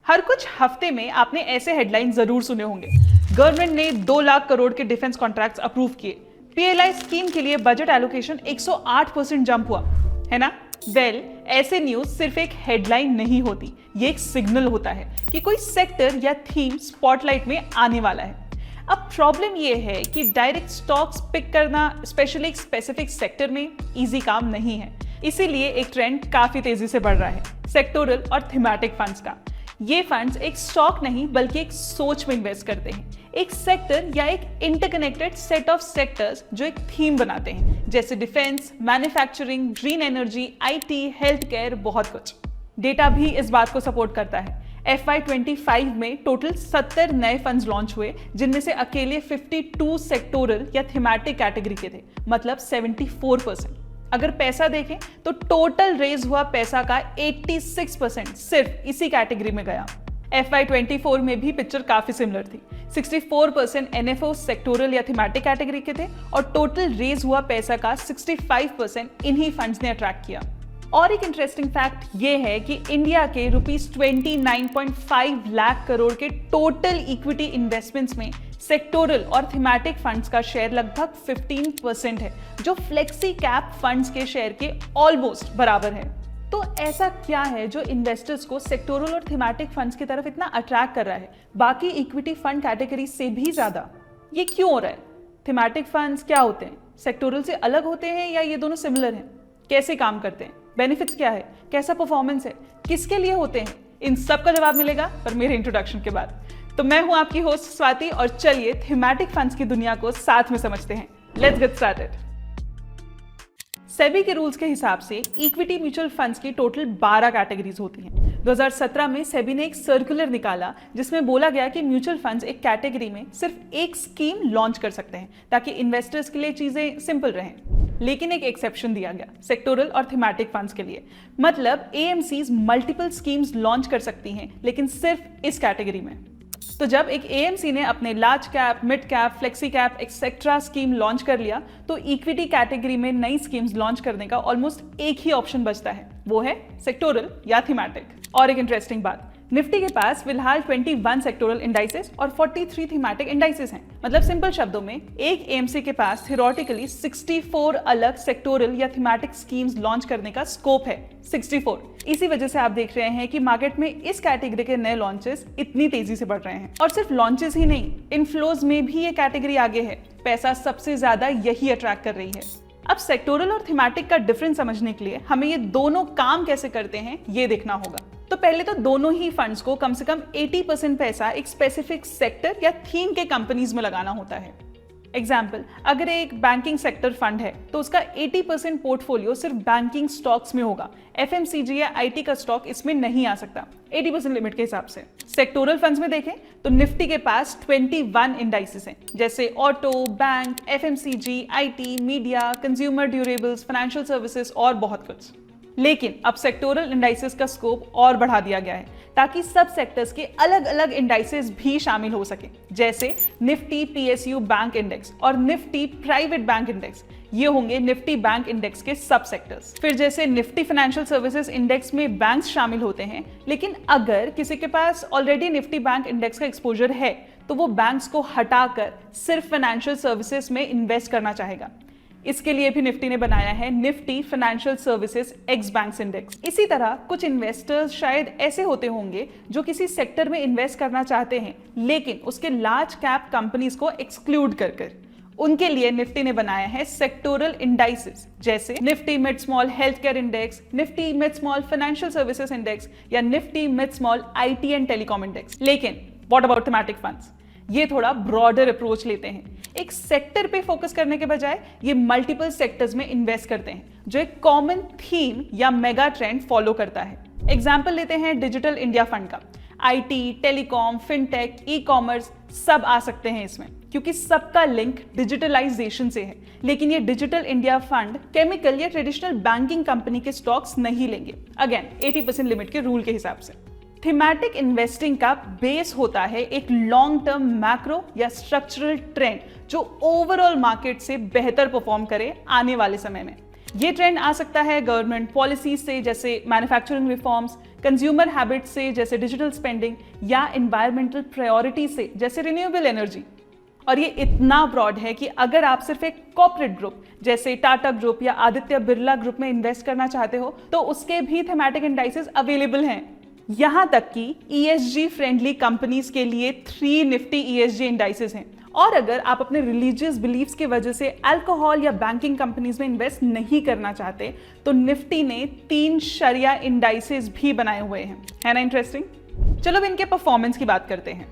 हर कुछ हफ्ते में आपने ऐसे हेडलाइन जरूर सुने होंगे। गवर्नमेंट ने 2 लाख करोड़ के डिफेंस कॉन्ट्रैक्ट्स अप्रूव किए। पीएलआई स्कीम के लिए बजट एलोकेशन 108% जंप हुआ, है ना? ऐसे न्यूज सिर्फ एक हेडलाइन नहीं होती, ये एक सिग्नल होता है कि कोई सेक्टर या थीम स्पॉटलाइट में आने वाला है। अब प्रॉब्लम ये है कि डायरेक्ट स्टॉक्स पिक करना स्पेशली एक स्पेसिफिक सेक्टर में इजी काम नहीं है। इसीलिए एक ट्रेंड काफी तेजी से बढ़ रहा है, सेक्टोरल और थीमेटिक फंड्स का। ये फंड्स एक स्टॉक नहीं बल्कि एक सोच में इन्वेस्ट करते हैं, एक सेक्टर या एक इंटरकनेक्टेड सेट ऑफ सेक्टर्स जो एक थीम बनाते हैं, जैसे defence, manufacturing, green energy, IT, health care, बहुत कुछ। डेटा भी इस बात को सपोर्ट करता है। FY25 में टोटल 70 नए फंड्स लॉन्च हुए, जिनमें से अकेले 52 सेक्टोरल या थीमेटिक कैटेगरी के थे, मतलब 74%। अगर पैसा देखें तो टोटल रेज हुआ पैसा का 86% सिर्फ इसी कैटेगरी में गया। FY24 में भी पिक्चर काफी सिमिलर थी। 64% NFO सेक्टोरल या थीमेटिक कैटेगरी के थे और टोटल रेज हुआ पैसा का 65% इन्हीं फंड्स ने अट्रैक्ट किया। और एक इंटरेस्टिंग फैक्ट ये है कि इंडिया के ₹29.5 लाख करोड़ के टोटल इक्विटी इन्वेस्टमेंट्स में सेक्टोरल और थीमेटिक फंड्स का शेयर लगभग 15% है, जो फ्लेक्सी कैप फंड्स के शेयर के ऑलमोस्ट बराबर है। तो ऐसा क्या है जो इन्वेस्टर्स को सेक्टोरल और थीमेटिक फंड्स की तरफ इतना अट्रैक्ट कर रहा है, बाकी इक्विटी फंड कैटेगरी से भी ज्यादा? ये क्यों हो रहा है? थीमेटिक फंड्स क्या होते हैं? सेक्टोरल से अलग होते हैं या ये दोनों सिमिलर हैं? कैसे काम करते हैं? बेनिफिट्स क्या है? कैसा परफॉर्मेंस है? किसके लिए होते हैं? इन सब का जवाब मिलेगा पर मेरे इंट्रोडक्शन के बाद। तो मैं हूं आपकी होस्ट स्वाति और चलिए थीमेटिक फंड्स की दुनिया को साथ में समझते हैं। Let's get started. सेबी के रूल्स के हिसाब से इक्विटी म्यूचुअल फंड्स की टोटल 12 कैटेगरीज होती हैं। 2017 में सेबी ने एक सर्कुलर निकाला जिसमें बोला गया कि म्यूचुअल फंड्स एक कैटेगरी में सिर्फ एक स्कीम लॉन्च कर सकते हैं ताकि इन्वेस्टर्स के लिए चीजें सिंपल रहें। लेकिन एक एक्सेप्शन दिया गया सेक्टोरल और थीमेटिक फंड्स के लिए, मतलब AMCs मल्टीपल स्कीम्स लॉन्च कर सकती हैं लेकिन सिर्फ इस कैटेगरी में। तो जब एक AMC ने अपने large cap, mid cap, flexi cap etcetera scheme launch कर लिया तो इक्विटी कैटेगरी में नई स्कीम्स लॉन्च करने का ऑलमोस्ट एक ही ऑप्शन बचता है, वो है सेक्टोरल या थीमेटिक। और एक इंटरेस्टिंग बात, निफ्टी के पास फिलहाल 21 सेक्टोरल इंडाइसेस और 43 थीमेटिक इंडाइसेस हैं। मतलब सिंपल शब्दों में एक AMC के पास थियोरेटिकली 64 अलग सेक्टोरल या थीमेटिक स्कीम्स लॉन्च करने का स्कोप है। 64। इसी वजह से आप देख रहे हैं कि मार्केट में इस कैटेगरी के नए लॉन्चेस इतनी तेजी से बढ़ रहे हैं। और सिर्फ लॉन्चेस ही नहीं, इनफ्लोज में भी ये कैटेगरी आगे है। पैसा सबसे ज्यादा यही अट्रैक्ट कर रही है। अब सेक्टोरल और थीमेटिक का डिफरेंस समझने के लिए हमें ये दोनों काम कैसे करते हैं ये देखना होगा। तो पहले तो दोनों ही फंड्स को कम से कम 80% पैसा एक स्पेसिफिक सेक्टर या थीम के कंपनीज में लगाना होता है। एग्जाम्पल, अगर एक बैंकिंग सेक्टर फंड है तो उसका 80% पोर्टफोलियो सिर्फ बैंकिंग स्टॉक्स में होगा। FMCG या IT का स्टॉक इसमें नहीं आ सकता 80% लिमिट के हिसाब से। सेक्टोरल फंड्स में देखें तो निफ्टी के पास 21 इंडाइसेस हैं, जैसे auto, bank, FMCG, IT, media, consumer durables, financial services और बहुत कुछ। लेकिन अब सेक्टोरल इंडाइसेस का स्कोप और बढ़ा दिया गया है ताकि सब सेक्टर्स के अलग अलग इंडाइसेस भी शामिल हो सके, जैसे निफ्टी PSU बैंक इंडेक्स और निफ्टी प्राइवेट बैंक इंडेक्स। ये होंगे निफ्टी बैंक इंडेक्स के सब सेक्टर्स। फिर जैसे निफ्टी फाइनेंशियल सर्विसेज इंडेक्स में बैंक्स शामिल होते हैं, लेकिन अगर किसी के पास ऑलरेडी निफ्टी बैंक इंडेक्स का एक्सपोजर है तो वो बैंक्स को हटाकर सिर्फ फाइनेंशियल सर्विसेज में इन्वेस्ट करना चाहेगा। इसके लिए भी निफ्टी ने बनाया है Nifty financial services x banks index. इसी तरह कुछ इन्वेस्टर्स शायद ऐसे होते होंगे जो किसी सेक्टर में इन्वेस्ट करना चाहते हैं लेकिन उसके लार्ज कैप कंपनीज को एक्सक्लूड कर उनके लिए निफ्टी ने बनाया है सेक्टोरल इंडाइसेस, जैसे Nifty mid small health care index, Nifty mid small financial services index या Nifty mid small IT and telecom index. लेकिन व्हाट अबाउट थीमेटिक फंड्स? ये थोड़ा ब्रॉडर अप्रोच लेते हैं। एक सेक्टर पे फोकस करने के बजाय ये मल्टीपल सेक्टर्स में इन्वेस्ट करते हैं जो एक कॉमन थीम या मेगा ट्रेंड फॉलो करता है। एग्जाम्पल लेते हैं डिजिटल इंडिया फंड का। IT, टेलीकॉम, फिनटेक, ई-कॉमर्स सब आ सकते हैं इसमें क्योंकि सबका लिंक डिजिटलाइजेशन से है। लेकिन ये डिजिटल इंडिया फंड केमिकल या ट्रेडिशनल बैंकिंग कंपनी के स्टॉक्स नहीं लेंगे, अगेन 80% लिमिट के रूल के हिसाब से। थीमेटिक इन्वेस्टिंग का बेस होता है एक लॉन्ग टर्म मैक्रो या स्ट्रक्चरल ट्रेंड जो ओवरऑल मार्केट से बेहतर परफॉर्म करे आने वाले समय में। ये ट्रेंड आ सकता है गवर्नमेंट पॉलिसी से, जैसे मैन्युफैक्चरिंग रिफॉर्म्स, कंज्यूमर हैबिट से जैसे डिजिटल स्पेंडिंग या एनवायरमेंटल प्रायोरिटी से जैसे रिन्यूएबल एनर्जी। और ये इतना ब्रॉड है कि अगर आप सिर्फ एक कॉर्पोरेट ग्रुप जैसे टाटा ग्रुप या आदित्य बिरला ग्रुप में इन्वेस्ट करना चाहते हो तो उसके भी थीमेटिक इंडाइसेस अवेलेबल हैं। यहां तक कि ESG फ्रेंडली कंपनीज के लिए 3 निफ्टी ESG इंडाइसेस हैं। और अगर आप अपने रिलीजियस बिलीफ्स की वजह से अल्कोहल या बैंकिंग कंपनीज में इन्वेस्ट नहीं करना चाहते तो निफ्टी ने 3 शरिया इंडाइसेस भी बनाए हुए हैं। है ना इंटरेस्टिंग? चलो अब इनके परफॉर्मेंस की बात करते हैं।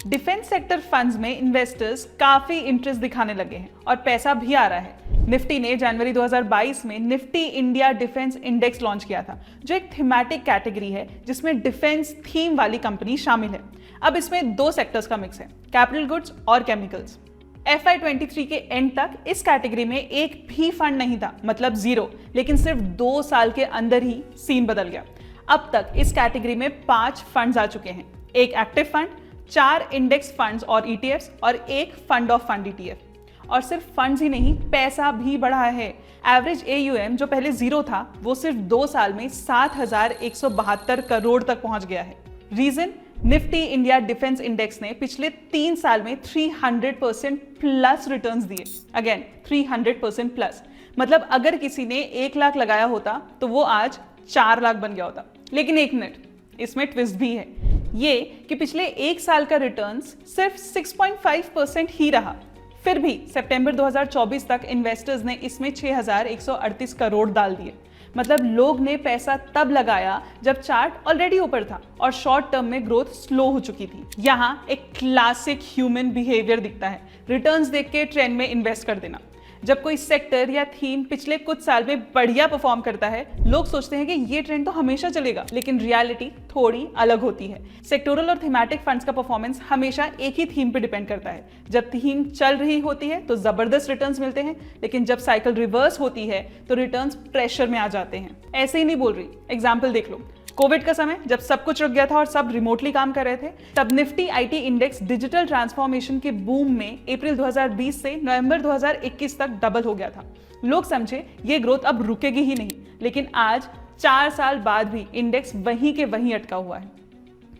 डिफेंस सेक्टर फंड्स में इन्वेस्टर्स काफी इंटरेस्ट दिखाने लगे हैं और पैसा भी आ रहा है। निफ्टी ने जनवरी 2022 में Nifty India defence index launch किया था, जो एक थीमेटिक कैटेगरी है जिसमें डिफेंस थीम वाली कंपनी शामिल है। अब इसमें 2 सेक्टर्स का मिक्स है, कैपिटल गुड्स और केमिकल्स। FY23 के एंड तक इस कैटेगरी में एक भी फंड नहीं था, मतलब 0, लेकिन सिर्फ 2 साल के अंदर ही सीन बदल गया। अब तक इस कैटेगरी में 5 फंड्स आ चुके हैं, एक एक्टिव फंड, 4 इंडेक्स फंड्स और ETFs और एक फंड ऑफ फंड ETF। और सिर्फ फंड्स ही नहीं, पैसा भी बढ़ा है। एवरेज AUM जो पहले 0 था वो सिर्फ 2 साल में 7,172 करोड़ तक पहुंच गया है। Reason, Nifty India defence index ने पिछले 3 साल में 300% प्लस रिटर्न्स दिए। अगेन 300% प्लस, मतलब अगर किसी ने 1 लाख लगाया होता तो वो आज 4 लाख बन गया होता। लेकिन एक मिनट, इसमें ट्विस्ट भी है, ये कि पिछले 1 साल का रिटर्न्स सिर्फ 6.5% ही रहा। फिर भी सितंबर 2024 तक इन्वेस्टर्स ने इसमें 6,138 करोड़ डाल दिए। मतलब लोग ने पैसा तब लगाया जब चार्ट ऑलरेडी ऊपर था और शॉर्ट टर्म में ग्रोथ स्लो हो चुकी थी। यहाँ एक क्लासिक ह्यूमन बिहेवियर दिखता है, रिटर्न्स देख के ट्रेंड में इन्वेस्ट कर देना। जब कोई सेक्टर या थीम पिछले कुछ साल में बढ़िया परफॉर्म करता है, लोग सोचते हैं कि ये ट्रेंड तो हमेशा चलेगा, लेकिन रियलिटी थोड़ी अलग होती है। सेक्टोरल और थीमेटिक फंड्स का परफॉर्मेंस हमेशा एक ही थीम पे डिपेंड करता है। जब थीम चल रही होती है तो जबरदस्त रिटर्न्स मिलते हैं, लेकिन जब साइकिल रिवर्स होती है तो रिटर्न्स प्रेशर में आ जाते हैं। ऐसे ही नहीं बोल रही, एग्जाम्पल देख लो। कोविड का समय जब सब कुछ रुक गया था और सब रिमोटली काम कर रहे थे, तब Nifty IT index digital transformation के बूम में अप्रैल 2020 से नवंबर 2021 तक डबल हो गया था। लोग समझे ये ग्रोथ अब रुकेगी ही नहीं, लेकिन आज 4 साल बाद भी इंडेक्स वहीं के वहीं अटका हुआ है।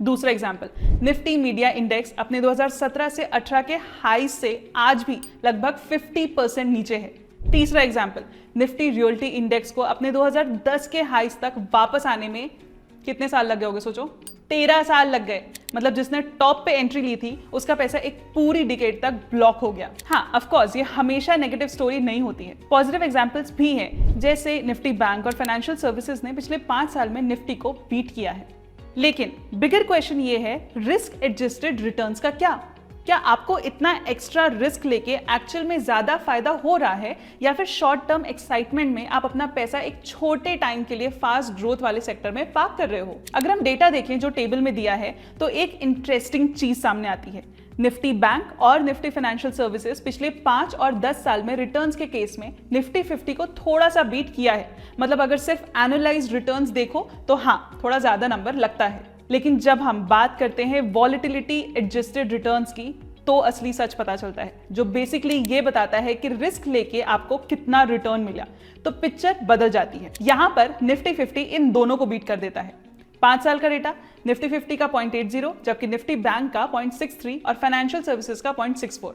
दूसरा एग्जाम्पल, निफ्टी मीडिया इंडेक्स अपने 2017 से 18 के हाई से आज भी लगभग 50% नीचे है। तीसरा एग्जाम्पल, निफ्टी रियल्टी इंडेक्स को अपने 2010 के हाईस तक वापस आने में कितने साल लग गए होंगे सोचो? 13 साल लग गए। मतलब जिसने टॉप पे एंट्री ली थी उसका पैसा एक पूरी डिकेड तक ब्लॉक हो गया। हाँ, ऑफ कोर्स ये हमेशा नेगेटिव स्टोरी नहीं होती है, पॉजिटिव एग्जांपल्स भी हैं, जैसे निफ्टी बैंक और फाइनेंशियल सर्विसेज ने पिछले 5 साल में निफ्टी को बीट किया है। लेकिन बिगर क्वेश्चन ये है, रिस्क एडजस्टेड रिटर्न्स का क्या आपको इतना एक्स्ट्रा रिस्क लेके एक्चुअल में ज्यादा फायदा हो रहा है, या फिर शॉर्ट टर्म एक्साइटमेंट में आप अपना पैसा एक छोटे टाइम के लिए फास्ट ग्रोथ वाले सेक्टर में पार्क कर रहे हो? अगर हम डेटा देखें जो टेबल में दिया है तो एक इंटरेस्टिंग चीज सामने आती है। निफ्टी बैंक और निफ्टी फाइनेंशियल सर्विसेज पिछले 5 और 10 साल में रिटर्न्स के केस में निफ्टी 50 को थोड़ा सा बीट किया है। मतलब अगर सिर्फ एनुअलाइज्ड रिटर्न्स देखो तो हाँ, थोड़ा ज्यादा नंबर लगता है। लेकिन जब हम बात करते हैं वॉलेटिलिटी एडजस्टेड रिटर्न्स की तो असली सच पता चलता है, जो बेसिकली ये बताता है कि रिस्क लेके आपको कितना रिटर्न मिला। तो पिक्चर बदल जाती है। यहां पर निफ्टी 50 इन दोनों को बीट कर देता है। 5 साल का डेटा, निफ्टी 50 का 0.80, जबकि निफ्टी बैंक का 0.63 और फाइनेंशियल सर्विसेज का 0.64।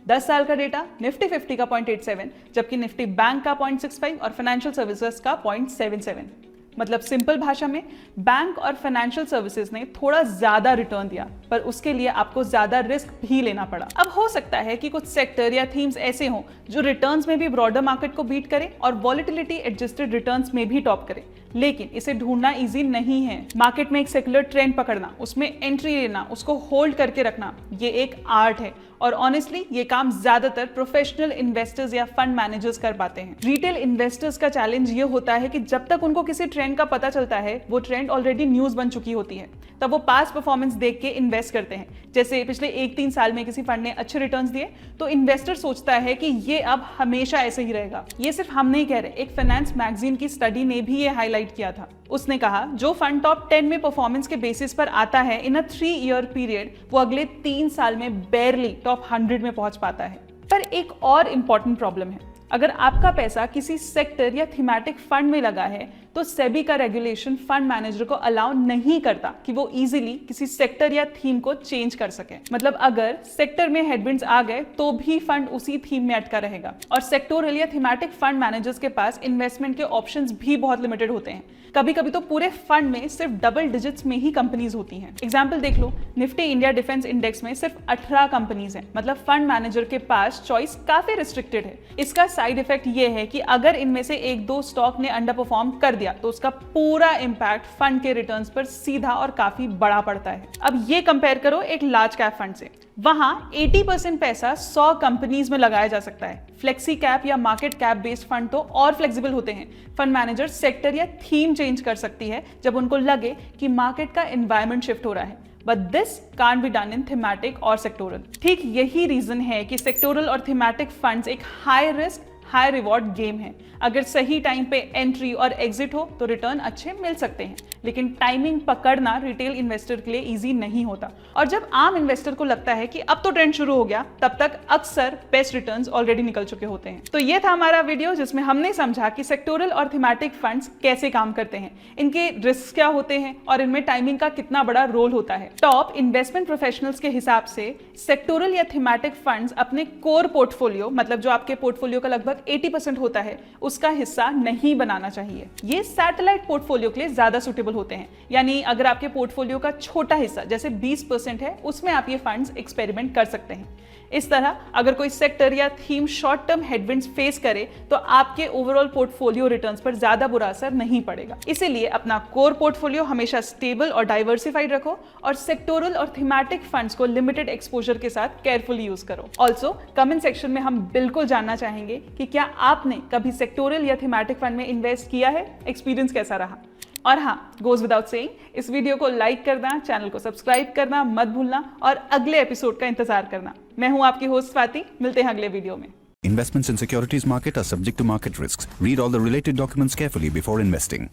10 साल का डेटा, निफ्टी 50 का 0.87, जबकि निफ्टी बैंक का 0.65 और फाइनेंशियल सर्विसेज का 0.77। मतलब सिंपल भाषा में, बैंक और फाइनेंशियल सर्विसेज ने थोड़ा ज्यादा रिटर्न दिया, पर उसके लिए आपको ज्यादा रिस्क भी लेना पड़ा। अब हो सकता है कि कुछ सेक्टर या थीम्स ऐसे हों जो रिटर्न्स में भी ब्रॉडर मार्केट को बीट करें और वॉलेटिलिटी एडजस्टेड रिटर्न्स में भी टॉप करें, लेकिन इसे ढूंढना इजी नहीं है। मार्केट में एक सेक्युलर ट्रेंड पकड़ना, उसमें एंट्री लेना, उसको होल्ड करके रखना, ये एक आर्ट है। और ऑनेस्टली ये काम ज्यादातर प्रोफेशनल इन्वेस्टर्स या फंड मैनेजर्स कर पाते हैं। रिटेल इन्वेस्टर्स का चैलेंज ये होता है कि जब तक उनको किसी ट्रेंड का पता चलता है, वो ट्रेंड ऑलरेडी न्यूज बन चुकी होती है, तब वो पास्ट परफॉर्मेंस देख के इन्वेस्ट करते हैं। जैसे पिछले 1-3 साल में किसी फंड ने अच्छे रिटर्न्स दिए तो इन्वेस्टर सोचता है कि ये अब हमेशा ऐसे ही रहेगा। ये सिर्फ हम नहीं कह रहे, एक फाइनेंस मैगजीन की स्टडी ने भी ये हाईलाइट किया था। उसने कहा जो फंड टॉप 10 में परफॉर्मेंस के बेसिस पर आता है इन अ 3 ईयर पीरियड, वो अगले 3 साल में बेयरली टॉप 100 में पहुंच पाता है। पर एक और इंपॉर्टेंट प्रॉब्लम है, अगर आपका पैसा किसी सेक्टर या थीमेटिक फंड में लगा है तो सेबी का रेगुलेशन फंड मैनेजर को अलाउ नहीं करता कि वो इजीली किसी सेक्टर या थीम को चेंज कर सके। मतलब अगर सेक्टर में हेडविंड्स आ गए तो भी फंड उसी थीम में अटका रहेगा। और सेक्टोरल या थीमेटिक फंड मैनेजर्स के पास इन्वेस्टमेंट के ऑप्शंस भी बहुत लिमिटेड होते हैं। कभी कभी तो पूरे फंड में सिर्फ डबल डिजिट्स में ही कंपनीज होती हैं। एग्जांपल देख लो, निफ्टी इंडिया डिफेंस इंडेक्स में सिर्फ 18 कंपनीज हैं। मतलब फंड मैनेजर के पास चॉइस काफी रिस्ट्रिक्टेड है। इसका साइड इफेक्ट ये है कि अगर इनमें से एक दो स्टॉक ने अंडर परफॉर्म कर दिया तो उसका पूरा इंपैक्ट फंड के रिटर्न्स पर सीधा और काफी बड़ा पड़ता है। अब ये कंपेयर करो एक लार्ज कैप फंड से। वहां 80% पैसा 100 कंपनीज में लगाया जा सकता है। फ्लेक्सी कैप या मार्केट कैप बेस्ड फंड तो और फ्लेक्सिबल होते हैं। फंड मैनेजर सेक्टर या थीम चेंज कर सकती है जब उनको लगे कि मार्केट का एनवायरनमेंट शिफ्ट हो रहा है। But this can't be done in thematic और सेक्टोरल। ठीक यही रीजन है कि सेक्टोरल और थीमेटिक फंड्स एक high risk high reward game है। अगर सही टाइम पे एंट्री और एग्जिट हो तो रिटर्न अच्छे मिल सकते हैं, लेकिन टाइमिंग पकड़ना रिटेल इन्वेस्टर के लिए इजी नहीं होता। और जब आम इन्वेस्टर को लगता है कि अब तो ट्रेंड शुरू हो गया, तब तक अक्सर बेस्ट रिटर्न्स ऑलरेडी निकल चुके होते हैं। तो ये था हमारा वीडियो जिसमें हमने समझा कि सेक्टोरल और थीमेटिक फंड्स कैसे काम करते हैं, इनके रिस्क क्या होते हैं और इनमें टाइमिंग का कितना बड़ा रोल होता है। टॉप इन्वेस्टमेंट प्रोफेशनल्स के हिसाब से सेक्टोरल या थीमेटिक फंड्स अपने कोर पोर्टफोलियो, मतलब जो आपके पोर्टफोलियो का लगभग 80% होता है, उसका हिस्सा नहीं बनाना चाहिए। ये सैटेलाइट पोर्टफोलियो के लिए ज्यादा सुटेबल होते हैं। यानी अगर आपके पोर्टफोलियो का छोटा हिस्सा जैसे 20% है, उसमें आप ये फंड्स एक्सपेरिमेंट कर सकते हैं। इस तरह अगर कोई सेक्टर या theme short term headwinds face करे तो आपके ओवरऑल पोर्टफोलियो रिटर्न्स पर ज्यादा बुरा असर नहीं पड़ेगा। इसीलिए अपना कोर पोर्टफोलियो हमेशा स्टेबल और डाइवर्सिफाइड रखो और सेक्टोरल और थीमेटिक फंड्स को लिमिटेड एक्सपोजर के साथ केयरफुली यूज करो। ऑल्सो कमेंट सेक्शन में हम बिल्कुल जानना चाहेंगे कि क्या आपने कभी सेक्टोरल या थीमेटिक फंड में इन्वेस्ट किया है, एक्सपीरियंस कैसा रहा। और हाँ, गोज विदाउट सेइंग, इस वीडियो को लाइक करना, चैनल को सब्सक्राइब करना मत भूलना और अगले एपिसोड का इंतजार करना। मैं हूं आपकी होस्ट स्वाति, मिलते हैं अगले वीडियो में। Investments in securities market are subject to market risks. Read all the related documents carefully before investing.